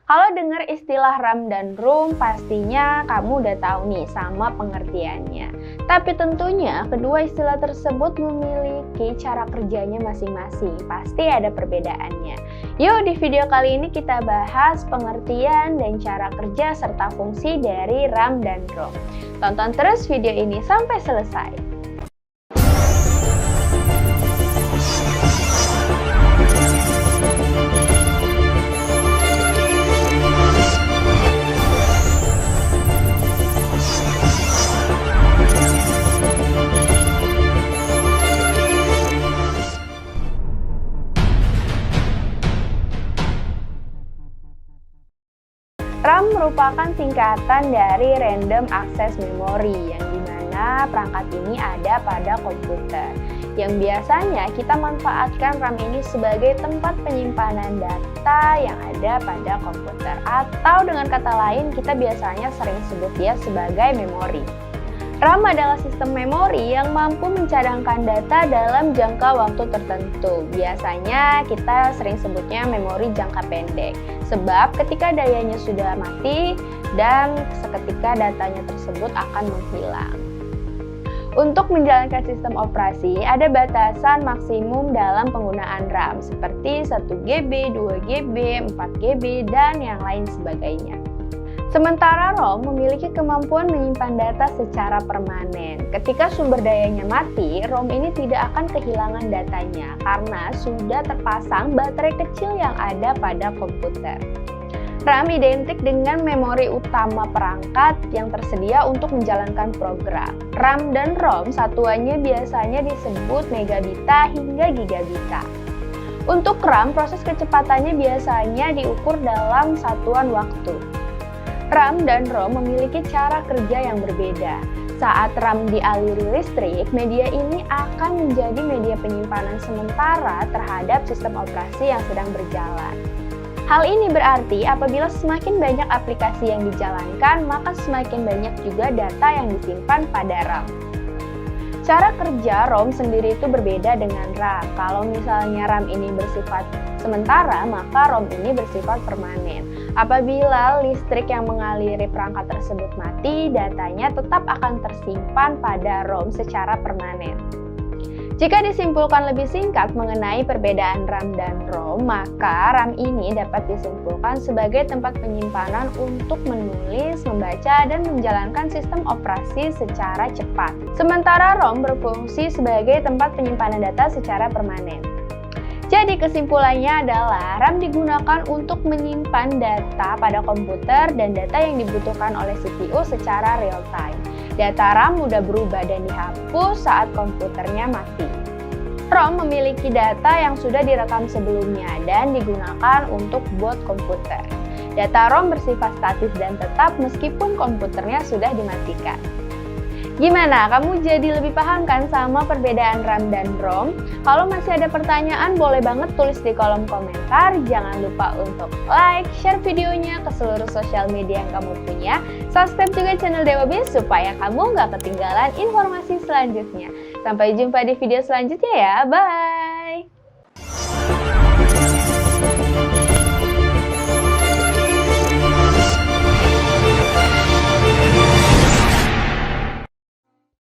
Kalau dengar istilah RAM dan ROM, pastinya kamu udah tahu nih sama pengertiannya. Tapi tentunya kedua istilah tersebut memiliki cara kerjanya masing-masing. Pasti ada perbedaannya. Yuk, di video kali ini kita bahas pengertian dan cara kerja serta fungsi dari RAM dan ROM. Tonton terus video ini sampai selesai. RAM merupakan singkatan dari Random Access Memory, yang dimana perangkat ini ada pada komputer. Yang biasanya kita manfaatkan RAM ini sebagai tempat penyimpanan data yang ada pada komputer. Atau dengan kata lain, kita biasanya sering sebut dia sebagai memori. RAM adalah sistem memori yang mampu mencadangkan data dalam jangka waktu tertentu. Biasanya kita sering sebutnya memori jangka pendek, sebab ketika dayanya sudah mati dan seketika datanya tersebut akan menghilang. Untuk menjalankan sistem operasi, ada batasan maksimum dalam penggunaan RAM, seperti 1GB, 2GB, 4GB, dan yang lain sebagainya. Sementara ROM memiliki kemampuan menyimpan data secara permanen. Ketika sumber dayanya mati, ROM ini tidak akan kehilangan datanya karena sudah terpasang baterai kecil yang ada pada komputer. RAM identik dengan memori utama perangkat yang tersedia untuk menjalankan program. RAM dan ROM satuannya biasanya disebut megabita hingga gigabita. Untuk RAM, proses kecepatannya biasanya diukur dalam satuan waktu. RAM dan ROM memiliki cara kerja yang berbeda. Saat RAM dialiri listrik, media ini akan menjadi media penyimpanan sementara terhadap sistem operasi yang sedang berjalan. Hal ini berarti apabila semakin banyak aplikasi yang dijalankan, maka semakin banyak juga data yang disimpan pada RAM. Cara kerja ROM sendiri itu berbeda dengan RAM. Kalau misalnya RAM ini bersifat sementara, maka ROM ini bersifat permanen. Apabila listrik yang mengaliri perangkat tersebut mati, datanya tetap akan tersimpan pada ROM secara permanen. Jika disimpulkan lebih singkat mengenai perbedaan RAM dan ROM, maka RAM ini dapat disimpulkan sebagai tempat penyimpanan untuk menulis, membaca, dan menjalankan sistem operasi secara cepat. Sementara ROM berfungsi sebagai tempat penyimpanan data secara permanen. Jadi kesimpulannya adalah RAM digunakan untuk menyimpan data pada komputer dan data yang dibutuhkan oleh CPU secara real time. Data RAM mudah berubah dan dihapus saat komputernya mati. ROM memiliki data yang sudah direkam sebelumnya dan digunakan untuk boot komputer. Data ROM bersifat statis dan tetap meskipun komputernya sudah dimatikan. Gimana? Kamu jadi lebih paham kan sama perbedaan RAM dan ROM? Kalau masih ada pertanyaan, boleh banget tulis di kolom komentar. Jangan lupa untuk like, share videonya ke seluruh sosial media yang kamu punya. Subscribe juga channel Dewa Biz supaya kamu nggak ketinggalan informasi selanjutnya. Sampai jumpa di video selanjutnya ya. Bye!